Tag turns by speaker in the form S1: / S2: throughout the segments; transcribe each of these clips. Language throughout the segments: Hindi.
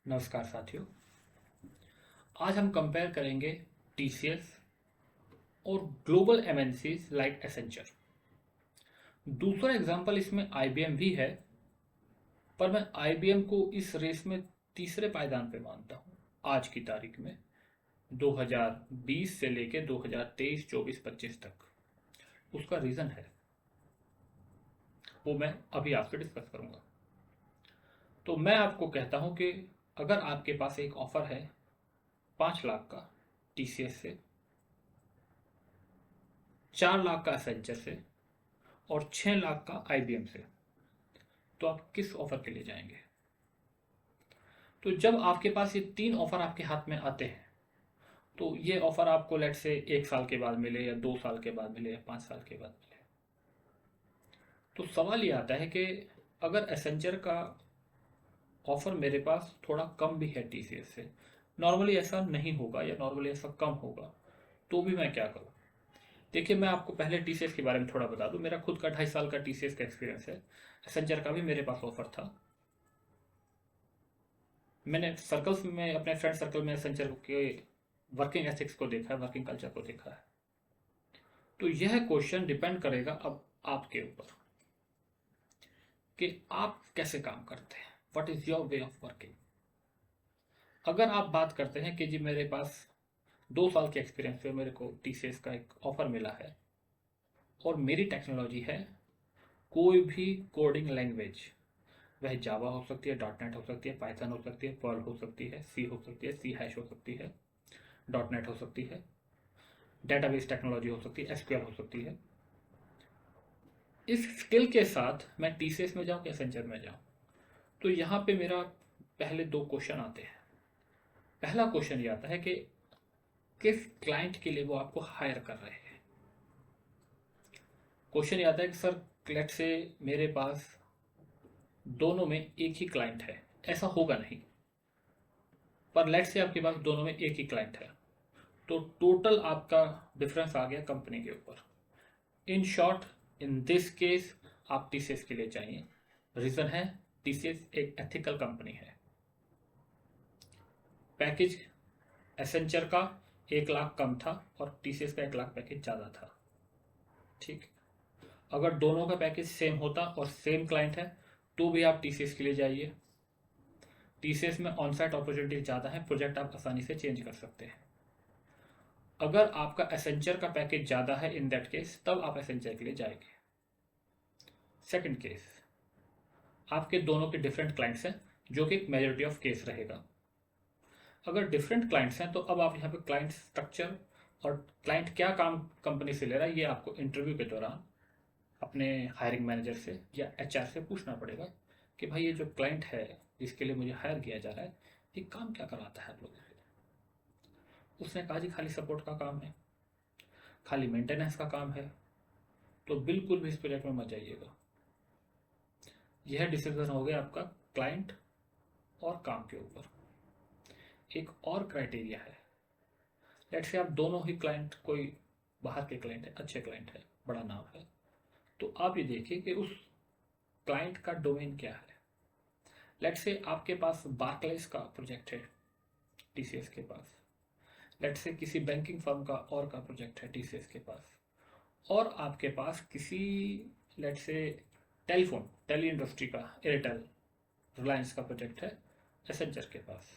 S1: नमस्कार साथियों। आज हम कंपेयर करेंगे टीसीएस और ग्लोबल एमएनसीज लाइक एसेंचर। दूसरा एग्जांपल इसमें आईबीएम भी है, पर मैं आईबीएम को इस रेस में तीसरे पायदान पे मानता हूँ आज की तारीख में, 2020 से लेके 2023, 24, 25 तक। उसका रीज़न है, वो मैं अभी आपसे डिस्कस करूँगा। तो मैं आपको कहता हूँ कि अगर आपके पास एक ऑफ़र है 5 लाख का टीसीएस से, 4 लाख का एसेंचर से और 6 लाख का आईबीएम से, तो आप किस ऑफर के लिए जाएंगे? तो जब आपके पास ये तीन ऑफर आपके हाथ में आते हैं, तो ये ऑफर आपको लेट से 1 साल के बाद मिले या 2 साल के बाद मिले या 5 साल के बाद मिले, तो सवाल ये आता है कि अगर एसेंचर का ऑफर मेरे पास थोड़ा कम भी है टीसीएस से, नॉर्मली ऐसा नहीं होगा या नॉर्मली ऐसा कम होगा, तो भी मैं क्या करूँ? देखिए, मैं आपको पहले टीसीएस के बारे में थोड़ा बता दूं। मेरा खुद का 2.5 साल का टीसीएस का एक्सपीरियंस है। एसेंचर का भी मेरे पास ऑफर था। मैंने सर्कल्स में, अपने फ्रेंड सर्कल में एसेंचर के वर्किंग एथिक्स को देखा है, वर्किंग कल्चर को देखा है। तो यह क्वेश्चन डिपेंड करेगा अब आपके ऊपर कि आप कैसे काम करते हैं, what is your way of working. अगर आप बात करते हैं कि जी मेरे पास 2 साल के एक्सपीरियंस पे मेरे को टीसीएस का एक ऑफर मिला है और मेरी टेक्नोलॉजी है कोई भी कोडिंग लैंग्वेज, वह जावा हो सकती है, डॉट नेट हो सकती है, पाइथन हो सकती है, पर्ल हो सकती है, सी हो सकती है, सी हैश हो सकती है, डॉट नेट हो सकती है, डेटाबेस टेक्नोलॉजी हो सकती है, एसक्यूएल हो सकती है। इस स्किल के साथ मैं टीसीएस में जाऊँ या एसेंचर में जाऊँ, तो यहाँ पे मेरा पहले दो क्वेश्चन आते हैं। पहला क्वेश्चन ये आता है कि किस क्लाइंट के लिए वो आपको हायर कर रहे हैं। क्वेश्चन ये आता है कि सर, लेट से मेरे पास दोनों में एक ही क्लाइंट है। ऐसा होगा नहीं, पर लेट से आपके पास दोनों में एक ही क्लाइंट है, तो टोटल आपका डिफरेंस आ गया कंपनी के ऊपर। In short, in this case आप टीसीएस के लिए चाहिए। रीजन है, टीसीएस एक एथिकल कंपनी है। पैकेज एसेंचर का 1 लाख कम था और टीसीएस का 1 लाख पैकेज ज़्यादा था। ठीक, अगर दोनों का पैकेज सेम होता और सेम क्लाइंट है, तो भी आप टीसीएस के लिए जाइए। टीसीएस में ऑन साइट अपॉर्चुनिटी ज़्यादा है, प्रोजेक्ट आप आसानी से चेंज कर सकते हैं। अगर आपका एसेंचर का पैकेज ज़्यादा है, इन दैट केस तब आप एसेंचर के लिए जाएंगे। सेकंड केस, आपके दोनों के डिफरेंट क्लाइंट्स हैं, जो कि एक मेजोरिटी ऑफ केस रहेगा। अगर डिफरेंट क्लाइंट्स हैं, तो अब आप यहाँ पे क्लाइंट स्ट्रक्चर और क्लाइंट क्या काम कंपनी से ले रहा है, ये आपको इंटरव्यू के दौरान अपने हायरिंग मैनेजर से या एचआर से पूछना पड़ेगा कि भाई ये जो क्लाइंट है जिसके लिए मुझे हायर किया जा रहा है, ये काम क्या कराता है आप लोगों से। उसने कहा जी खाली सपोर्ट का काम है, खाली मेंटेनेंस का काम है, तो बिल्कुल भी इस प्रोजेक्ट में मत जाइएगा। यह डिसीजन हो गया आपका क्लाइंट और काम के ऊपर। एक और क्राइटेरिया है, लेट से आप दोनों ही क्लाइंट, कोई बाहर के क्लाइंट है, अच्छे क्लाइंट है, बड़ा नाम है, तो आप ये देखिए कि उस क्लाइंट का डोमेन क्या है। लेट से आपके पास बार्कलेस का प्रोजेक्ट है टीसीएस के पास, लेट से किसी बैंकिंग फर्म का और का प्रोजेक्ट है टीसीएस के पास, और आपके पास किसी, लेट से टेलीफोन, टेली इंडस्ट्री का, एयरटेल, रिलायंस का प्रोजेक्ट है एसेंचर के पास,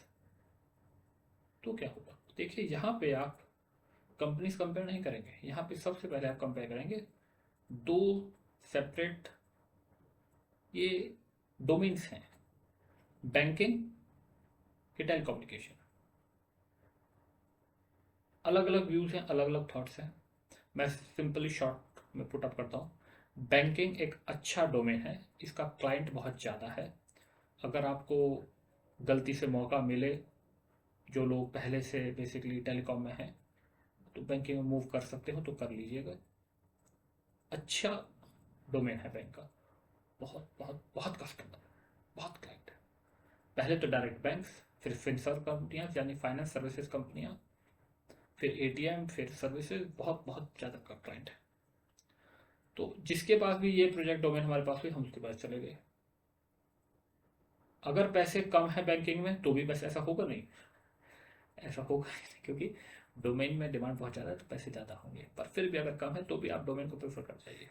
S1: तो क्या होगा? देखिए, यहाँ पे आप कंपनीज कंपेयर नहीं करेंगे, यहाँ पे सबसे पहले आप कंपेयर करेंगे दो सेपरेट ये डोमेन्स हैं, बैंकिंग के टेलीकम्युनिकेशन। अलग अलग व्यूज हैं, अलग अलग थॉट्स हैं। मैं सिंपली शॉर्ट में पुट अप करता हूँ। बैंकिंग एक अच्छा डोमेन है, इसका क्लाइंट बहुत ज़्यादा है। अगर आपको गलती से मौका मिले, जो लोग पहले से बेसिकली टेलीकॉम में हैं, तो बैंकिंग में मूव कर सकते हो तो कर लीजिएगा। अच्छा डोमेन है बैंक का, बहुत बहुत बहुत कस्टमर, बहुत क्लाइंट है। पहले तो डायरेक्ट बैंक्स, फिर फिनसर्व कंपनियाँ यानी फाइनेंस सर्विसेज कंपनियाँ, फिर एटीएम, फिर सर्विसेज, बहुत बहुत ज़्यादा का क्लाइंट है। तो जिसके पास भी ये प्रोजेक्ट डोमेन हमारे पास हुई, हम उसके पास चले गए। अगर पैसे कम है बैंकिंग में तो भी बस ऐसा होगा नहीं, ऐसा होगा नहीं, क्योंकि डोमेन में डिमांड बहुत ज़्यादा है तो पैसे ज़्यादा होंगे, पर फिर भी अगर कम है तो भी आप डोमेन को प्रेफर कर जाइए।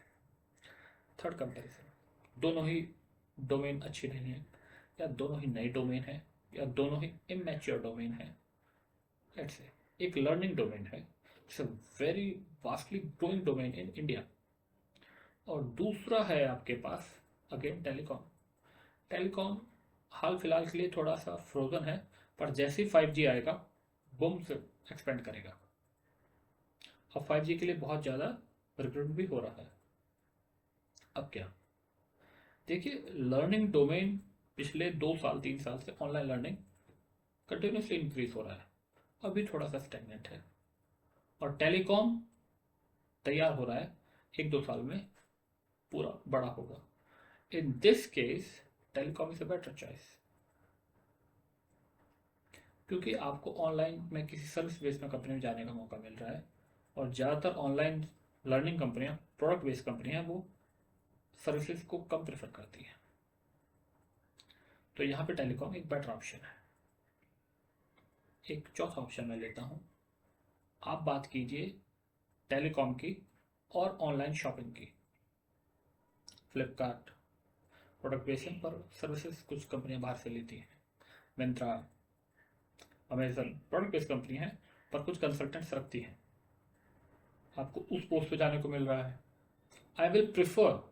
S1: थर्ड कंपैरिजन, दोनों ही डोमेन अच्छी नहीं है, या दोनों ही नई डोमेन है, या दोनों ही इमेच्योर डोमेन है। लेट्स से एक लर्निंग डोमेन है, it's a very vastly growing domain in India, और दूसरा है आपके पास अगेन टेलीकॉम। टेलीकॉम हाल फिलहाल के लिए थोड़ा सा फ्रोजन है, पर जैसे ही 5G आएगा बूम से एक्सपेंड करेगा। अब 5G के लिए बहुत ज़्यादा रिक्रूट भी हो रहा है। अब क्या, देखिए लर्निंग डोमेन पिछले 2 साल 3 साल से ऑनलाइन लर्निंग कंटिन्यूसली इंक्रीज हो रहा है, अभी थोड़ा सा स्टेगनेंट है, और टेलीकॉम तैयार हो रहा है 1-2 साल में पूरा बड़ा होगा। In this case telecom is a better choice, क्योंकि आपको ऑनलाइन में किसी सर्विस बेस्ड में कंपनी में जाने का मौका मिल रहा है, और ज़्यादातर ऑनलाइन लर्निंग कंपनियां प्रोडक्ट बेस्ड कंपनियां वो सर्विसेज को कम प्रेफर करती हैं, तो यहाँ पे टेलीकॉम एक बेटर ऑप्शन है। एक चौथा ऑप्शन मैं लेता हूँ, आप बात कीजिए टेलीकॉम की और ऑनलाइन शॉपिंग की। फ्लिपकार्ट प्रोडक्ट बेसिंग पर सर्विसेज कुछ कंपनियां बाहर से लेती हैं, Myntra, Amazon product based company है, पर कुछ कंसल्टेंट्स रखती हैं, आपको उस पोस्ट पे जाने को मिल रहा है। I will prefer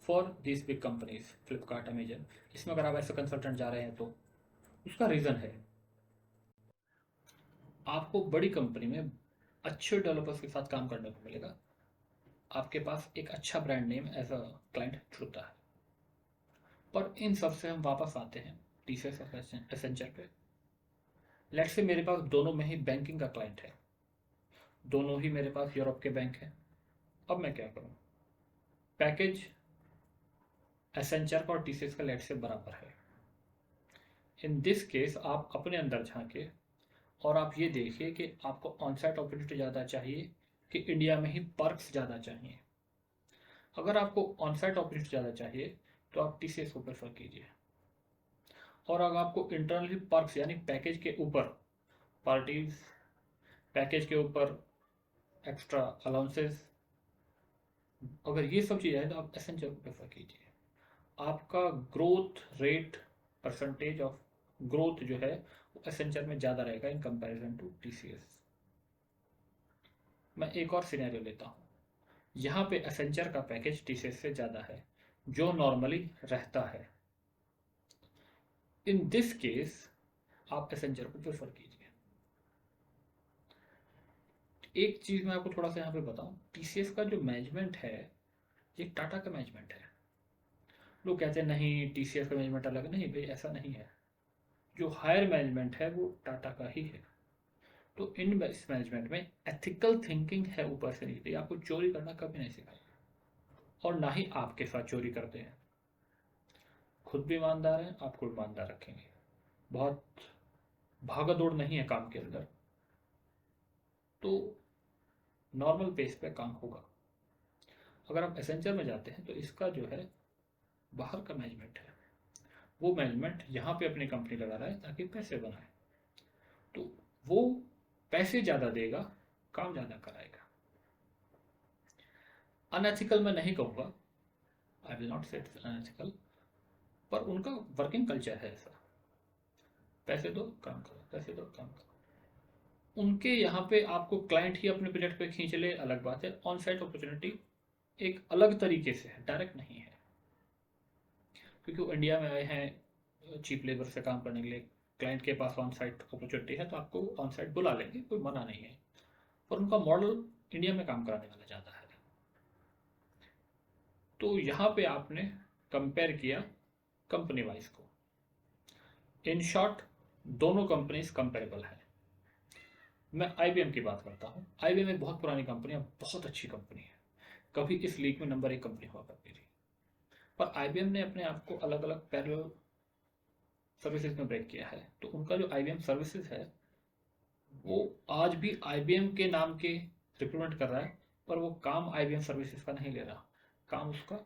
S1: for this big companies Flipkart Amazon, इसमें अगर आप ऐसे कंसल्टेंट जा रहे हैं तो उसका रीज़न है आपको बड़ी कंपनी में अच्छे डेवलपर्स के साथ काम करने को मिलेगा, आपके पास एक अच्छा brand name as a client छूटता है। पर इन सब से हम वापस आते हैं टीसीएस और एसेंचर पे। लेट्स से मेरे पास दोनों में ही बैंकिंग का क्लाइंट है, दोनों ही मेरे पास यूरोप के बैंक हैं, अब मैं क्या करूं? पैकेज एसेंचर का और टीसीएस का लेट से बराबर है। इन दिस केस आप अपने अंदर झांके और आप ये देखिए कि आपको ऑनसाइट अपॉर्चुनिटी ज़्यादा चाहिए कि इंडिया में ही पर्क्स ज़्यादा चाहिए। अगर आपको ऑनसाइट अपॉर्चुनिटी ज़्यादा चाहिए तो आप टीसीएस को प्रेफर कीजिए, और अगर आपको इंटरनली पर्क्स यानी पैकेज के ऊपर पार्टीज, पैकेज के ऊपर एक्स्ट्रा अलाउंसेस, अगर ये सब चीज़ें हैं तो आप एसेंचर को प्रेफर कीजिए। आपका growth rate, percentage of growth जो है वो एसेंचर में ज़्यादा रहेगा इन कंपैरिजन टू टीसीएस। मैं एक और सिनेरियो लेता हूँ, यहाँ पे एसेंचर का पैकेज टीसीएस से ज़्यादा है जो नॉर्मली रहता है। इन दिस केस आप एसेंचर को प्रेफर कीजिए। एक चीज़ मैं आपको थोड़ा सा यहाँ पे बताऊँ, टीसीएस का जो मैनेजमेंट है ये टाटा का मैनेजमेंट है। लोग कहते हैं नहीं टीसीएस का मैनेजमेंट अलग, नहीं भाई ऐसा नहीं है, जो हायर मैनेजमेंट है वो टाटा का ही है। तो इन इस मैनेजमेंट में एथिकल थिंकिंग है ऊपर से नीचे, आपको चोरी करना कभी नहीं सिखाएगा, और ना ही आपके साथ चोरी करते हैं, खुद भी ईमानदार हैं, आपको ईमानदार रखेंगे, बहुत भागा दौड़ नहीं है काम के अंदर, तो नॉर्मल पेस पे काम होगा। अगर आप एसेंचर में जाते हैं तो इसका जो है बाहर का मैनेजमेंट है, वो मैनेजमेंट यहाँ पे अपनी कंपनी लगा रहा है ताकि पैसे बनाए, तो वो पैसे ज़्यादा देगा, काम ज़्यादा कराएगा। अनएथिकल मैं नहीं कहूँगा, आई विल नॉट से अनएथिकल, पर उनका वर्किंग कल्चर है ऐसा, पैसे दो काम करो, पैसे दो काम करो। उनके यहाँ पे आपको क्लाइंट ही अपने प्रोजेक्ट पे खींच ले अलग बात है, ऑन साइट अपॉर्चुनिटी एक अलग तरीके से है, डायरेक्ट नहीं है, क्योंकि वो इंडिया में आए हैं चीप लेबर से काम करने के लिए, क्लाइंट के पास ऑन साइट अपॉर्चुनिटी है तो आपको ऑन साइट बुला लेंगे, कोई मना नहीं है, पर उनका मॉडल इंडिया में काम कराने वाला ज़्यादा है। तो यहाँ पे आपने कंपेयर किया कंपनी वाइज को। इन शॉर्ट दोनों कंपनीज कंपेरेबल है। मैं आईबीएम की बात करता हूँ, आईबीएम एक बहुत पुरानी कंपनी है, बहुत अच्छी कंपनी है, कभी इस लीग में नंबर 1 कंपनी हुआ करती थी, पर आईबीएम ने अपने आप को अलग अलग पैरेलल सर्विसेज में ब्रेक किया है, तो उनका जो आईबीएम सर्विसेज है वो आज भी आईबीएम के नाम के रिक्रूटमेंट कर रहा है, पर वो काम आईबीएम सर्विसेज का नहीं ले रहा, काम उसका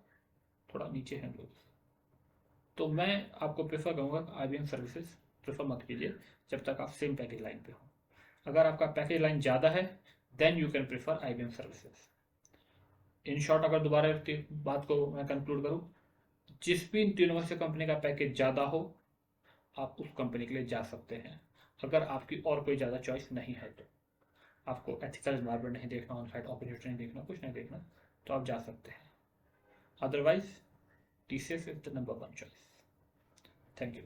S1: थोड़ा नीचे है लोग। तो मैं आपको प्रेफर करूँगा IBM सर्विसेज प्रेफर मत कीजिए जब तक आप सेम पैकेज लाइन पे हो। अगर आपका पैकेज लाइन ज़्यादा है then you can prefer IBM services. In short अगर दोबारा बात को मैं कंक्लूड करूँ, जिस भी इन तीनों में से कंपनी का पैकेज ज़्यादा हो आप उस कंपनी के लिए जा सकते हैं। अगर आपकी और कोई ज़्यादा चॉइस नहीं है तो आपको एथिकल एनवायरमेंट नहीं देखना, ऑन साइड अपॉर्चुनिटी नहीं देखना, कुछ नहीं देखना, तो आप जा सकते हैं। Otherwise TCS is the number one choice. Thank you.